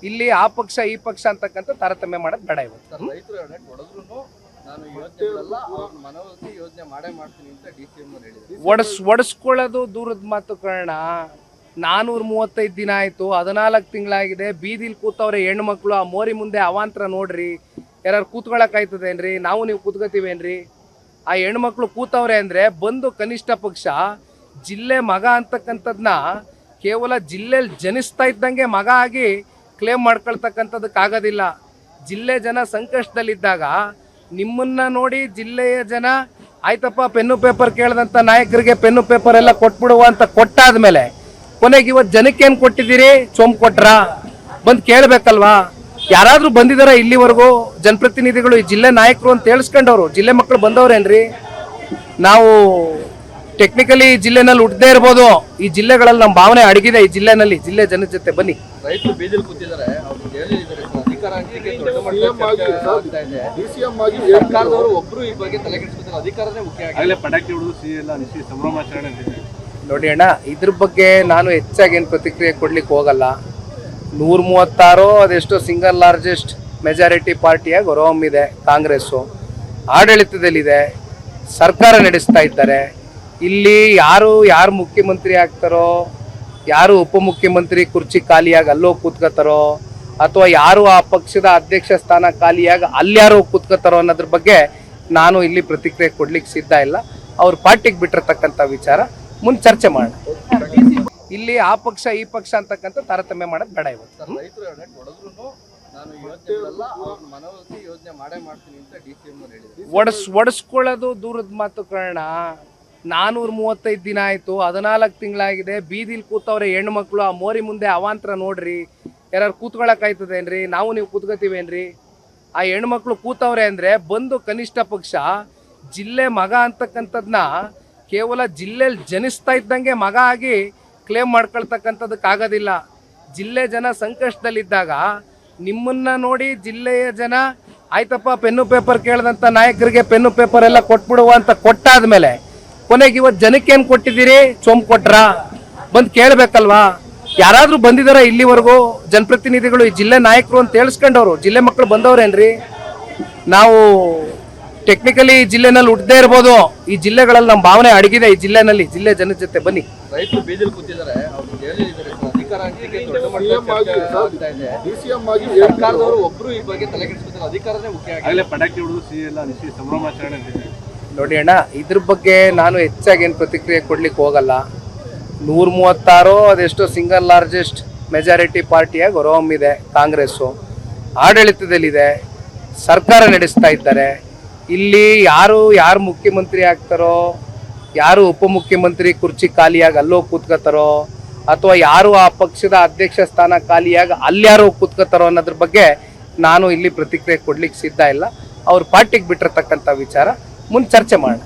ಇಲ್ಲಿ ಆ ಪಕ್ಷ ಈ ಪಕ್ಷ ಅಂತಕ್ಕಂಥ ತಾರತಮ್ಯ ಮಾಡೋದು ಬೇಡ ಇವತ್ತು. ಒಡಿಸ್ಕೊಳ್ಳೋದು ದೂರದ ಮಾತು ಕಾರಣ. 435 ದಿನ ಆಯ್ತು, 14 ತಿಂಗಳಾಗಿದೆ. ಬೀದಿಲಿ ಕೂತವ್ರೆ ಹೆಣ್ಮಕ್ಳು. ಆ ಮೋರಿ ಮುಂದೆ ಅವಾಂತರ ನೋಡ್ರಿ. ಯಾರು ಕೂತ್ಕೊಳ್ಳೋಕಾಯ್ತದೇನ್ರಿ? ನೀವು ಕೂತ್ಕೋತೀವೇನ್ರಿ? ಆ ಹೆಣ್ಮಕ್ಳು ಕೂತವ್ರೆ ಅಂದ್ರೆ ಬಂದು ಕನಿಷ್ಠ ಪಕ್ಷ ಜಿಲ್ಲೆ ಮಗ ಅಂತಕ್ಕಂಥದ್ನ ಕೇವಲ ಜಿಲ್ಲೆಯಲ್ಲಿ ಜನಿಸ್ತಾ ಇದ್ದಂಗೆ ಮಗ ಆಗಿ ಕ್ಲೇಮ್ ಮಾಡ್ಕೊಳ್ತಕ್ಕಂಥದಕ್ಕಾಗೋದಿಲ್ಲ. ಜಿಲ್ಲೆ ಜನ ಸಂಕಷ್ಟದಲ್ಲಿದ್ದಾಗ ನಿಮ್ಮನ್ನ ನೋಡಿ ಜಿಲ್ಲೆಯ ಜನ ಆಯ್ತಪ್ಪ ಪೆನ್ನು ಪೇಪರ್ ಕೇಳಿದಂಥ ನಾಯಕರಿಗೆ ಪೆನ್ನು ಪೇಪರ್ ಎಲ್ಲ ಕೊಟ್ಬಿಡುವ ಅಂತ ಕೊಟ್ಟಾದ್ಮೇಲೆ ಕೊನೆಗೆ ಇವತ್ತು ಜನಕ್ಕೆ ಏನು ಕೊಟ್ಟಿದ್ದೀರಿ? ಚೊಂಬ್ ಕೊಟ್ರಾ? ಬಂದು ಕೇಳಬೇಕಲ್ವಾ? ಯಾರಾದರೂ ಬಂದಿದಾರ ಇಲ್ಲಿವರೆಗೂ ಜನಪ್ರತಿನಿಧಿಗಳು? ಈ ಜಿಲ್ಲೆ ನಾಯಕರು ಅಂತ ಹೇಳಿಸ್ಕೊಂಡವ್ರು ಜಿಲ್ಲೆ ಮಕ್ಕಳು ಬಂದವ್ರೇನ್ರಿ? ನಾವು ಟೆಕ್ನಿಕಲಿ ಜಿಲ್ಲೆನಲ್ಲಿ ಹುಟ್ಟದೇ ಇರ್ಬೋದು, ಈ ಜಿಲ್ಲೆಗಳಲ್ಲಿ ನಮ್ಮ ಭಾವನೆ ಅಡಗಿದೆ. ಈ ಜಿಲ್ಲೆನಲ್ಲಿ ಜಿಲ್ಲೆ ಜನದ ಜೊತೆ ಬನ್ನಿ. ರೈತರು ಬೀದಿಲಿ ಕೂತಿದ್ದಾರೆ, ಸರ್ಕಾರದವರು ಒಬ್ರು ಈ ಬಗ್ಗೆ ತಲೆ ಕೆಡಿಸ್ಕೊತಾರೆ. ಅಧಿಕಾರನೇ ಮುಖ್ಯ. ನೋಡಿ ಅಣ್ಣ, ಇದ್ರ ಬಗ್ಗೆ ನಾನು ಹೆಚ್ಚಾಗಿ ಏನು ಪ್ರತಿಕ್ರಿಯೆ ಕೊಡ್ಲಿಕ್ಕೆ ಹೋಗಲ್ಲ. 136 ಅದೆಷ್ಟೋ ಸಿಂಗಲ್ ಲಾರ್ಜೆಸ್ಟ್ ಮೆಜಾರಿಟಿ ಪಾರ್ಟಿಯಾಗಿ ಹೊರಹೊಮ್ಮಿದೆ ಕಾಂಗ್ರೆಸ್ಸು. ಆಡಳಿತದಲ್ಲಿದೆ, ಸರ್ಕಾರ ನಡೆಸ್ತಾ ಇದ್ದಾರೆ. ಇಲ್ಲಿ ಯಾರು ಮುಖ್ಯಮಂತ್ರಿ ಆಗ್ತಾರೋ, ಯಾರು ಉಪಮುಖ್ಯಮಂತ್ರಿ ಕುರ್ಚಿ ಖಾಲಿಯಾಗಿ ಅಲ್ಲೋ ಕೂತ್ಕೋತಾರೋ, ಅಥವಾ ಯಾರು ಆ ಪಕ್ಷದ ಅಧ್ಯಕ್ಷ ಸ್ಥಾನ ಖಾಲಿಯಾಗಿ ಅಲ್ಯಾರೋ ಕೂತ್ಕೋತಾರೋ ಅನ್ನೋದ್ರ ಬಗ್ಗೆ ನಾನು ಇಲ್ಲಿ ಪ್ರತಿಕ್ರಿಯೆ ಕೊಡ್ಲಿಕ್ಕೆ ಸಿದ್ಧ ಇಲ್ಲ. ಅವ್ರ ಪಾರ್ಟಿಗೆ ಬಿಟ್ಟಿರ್ತಕ್ಕಂಥ ವಿಚಾರ ಮುಂದೆ ಚರ್ಚೆ ಮಾಡೋಣ. ಇಲ್ಲಿ ಆ ಪಕ್ಷ ಈ ಪಕ್ಷ ಅಂತಕ್ಕಂಥ ತಾರತಮ್ಯ ಮಾಡೋದು ಬೇಡ ಇವತ್ತು. ಒಡಿಸ್ಕೊಳ್ಳೋದು ದೂರದ ಮಾತು ಕಾರಣ. 435 ದಿನ ಆಯ್ತು, 14 ತಿಂಗಳಾಗಿದೆ. ಬೀದಿಲಿ ಕೂತವ್ರೆ ಹೆಣ್ಮಕ್ಳು. ಆ ಮೋರಿ ಮುಂದೆ ಅವಾಂತರ ನೋಡ್ರಿ. ಯಾರು ಕೂತ್ಕೊಳ್ಳೋಕಾಯ್ತದೇನ್ರಿ? ನೀವು ಕೂತ್ಕೋತೀವೇನ್ರಿ? ಆ ಹೆಣ್ಮಕ್ಳು ಕೂತವ್ರೆ ಅಂದ್ರೆ ಬಂದು ಕನಿಷ್ಠ ಪಕ್ಷ ಜಿಲ್ಲೆ ಮಗ ಅಂತಕ್ಕಂಥದ್ನ ಕೇವಲ ಜಿಲ್ಲೆಯಲ್ಲಿ ಜನಿಸ್ತಾ ಇದ್ದಂಗೆ ಮಗ ಆಗಿ ಕ್ಲೇಮ್ ಮಾಡ್ಕೊಳ್ತಕ್ಕಂಥದಕ್ಕಾಗೋದಿಲ್ಲ. ಜಿಲ್ಲೆ ಜನ ಸಂಕಷ್ಟದಲ್ಲಿದ್ದಾಗ ನಿಮ್ಮನ್ನ ನೋಡಿ ಜಿಲ್ಲೆಯ ಜನ ಆಯ್ತಪ್ಪ ಪೆನ್ನು ಪೇಪರ್ ಕೇಳಿದಂಥ ನಾಯಕರಿಗೆ ಪೆನ್ನು ಪೇಪರ್ ಎಲ್ಲ ಕೊಟ್ಬಿಡುವ ಅಂತ ಕೊಟ್ಟಾದ್ಮೇಲೆ ಕೊನೆಗೆ ಇವತ್ತು ಜನಕ್ಕೆ ಏನು ಕೊಟ್ಟಿದ್ದೀರಿ? ಚೊಂಬ್ ಕೊಟ್ರಾ? ಬಂದು ಕೇಳಬೇಕಲ್ವಾ? ಯಾರಾದರೂ ಬಂದಿದಾರ ಇಲ್ಲಿವರೆಗೂ ಜನಪ್ರತಿನಿಧಿಗಳು? ಈ ಜಿಲ್ಲೆ ನಾಯಕರು ಅಂತ ಹೇಳಿಸ್ಕೊಂಡವ್ರು ಜಿಲ್ಲೆ ಮಕ್ಕಳು ಬಂದವ್ರೇನ್ರಿ? ನಾವು ಟೆಕ್ನಿಕಲಿ ಜಿಲ್ಲೆನಲ್ಲಿ ಹುಟ್ಟದೇ ಇರ್ಬೋದು, ಈ ಜಿಲ್ಲೆಗಳಲ್ಲಿ ನಮ್ಮ ಭಾವನೆ ಅಡಗಿದೆ. ಈ ಜಿಲ್ಲೆನಲ್ಲಿ ಜಿಲ್ಲೆ ಜನದ ಜೊತೆ ಬನ್ನಿ. ರೈತರು ಬೀದಿಲಿ ಕೂತಿದ್ದಾರೆ, ಸರ್ಕಾರದವರು ಒಬ್ರು ಈ ಬಗ್ಗೆ ತಲೆ ಕೆಡಿಸ್ಕೊತಾರೆ. ಅಧಿಕಾರನೇ ಮುಖ್ಯ. ನೋಡಿ ಅಣ್ಣ, ಇದ್ರ ಬಗ್ಗೆ ನಾನು ಹೆಚ್ಚಾಗಿ ಏನು ಪ್ರತಿಕ್ರಿಯೆ ಕೊಡ್ಲಿಕ್ಕೆ ಹೋಗಲ್ಲ. 136 ಅದೆಷ್ಟೋ ಸಿಂಗಲ್ ಲಾರ್ಜೆಸ್ಟ್ ಮೆಜಾರಿಟಿ ಪಾರ್ಟಿಯಾಗಿ ಹೊರಹೊಮ್ಮಿದೆ ಕಾಂಗ್ರೆಸ್ಸು. ಆಡಳಿತದಲ್ಲಿದೆ, ಸರ್ಕಾರ ನಡೆಸ್ತಾ ಇದ್ದಾರೆ. ಇಲ್ಲಿ ಯಾರು ಮುಖ್ಯಮಂತ್ರಿ ಆಗ್ತಾರೋ, ಯಾರು ಉಪಮುಖ್ಯಮಂತ್ರಿ ಕುರ್ಚಿ ಖಾಲಿಯಾಗಿ ಅಲ್ಲೋ ಕೂತ್ಕೋತಾರೋ, ಅಥವಾ ಯಾರು ಆ ಪಕ್ಷದ ಅಧ್ಯಕ್ಷ ಸ್ಥಾನ ಖಾಲಿಯಾಗಿ ಅಲ್ಯಾರೋ ಕೂತ್ಕೋತಾರೋ ಅನ್ನೋದ್ರ ಬಗ್ಗೆ ನಾನು ಇಲ್ಲಿ ಪ್ರತಿಕ್ರಿಯೆ ಕೊಡ್ಲಿಕ್ಕೆ ಸಿದ್ಧ ಇಲ್ಲ. ಅವ್ರ ಪಾರ್ಟಿಗೆ ಬಿಟ್ಟಿರ್ತಕ್ಕಂಥ ವಿಚಾರ ಮುಂದೆ ಚರ್ಚೆ ಮಾಡೋಣ.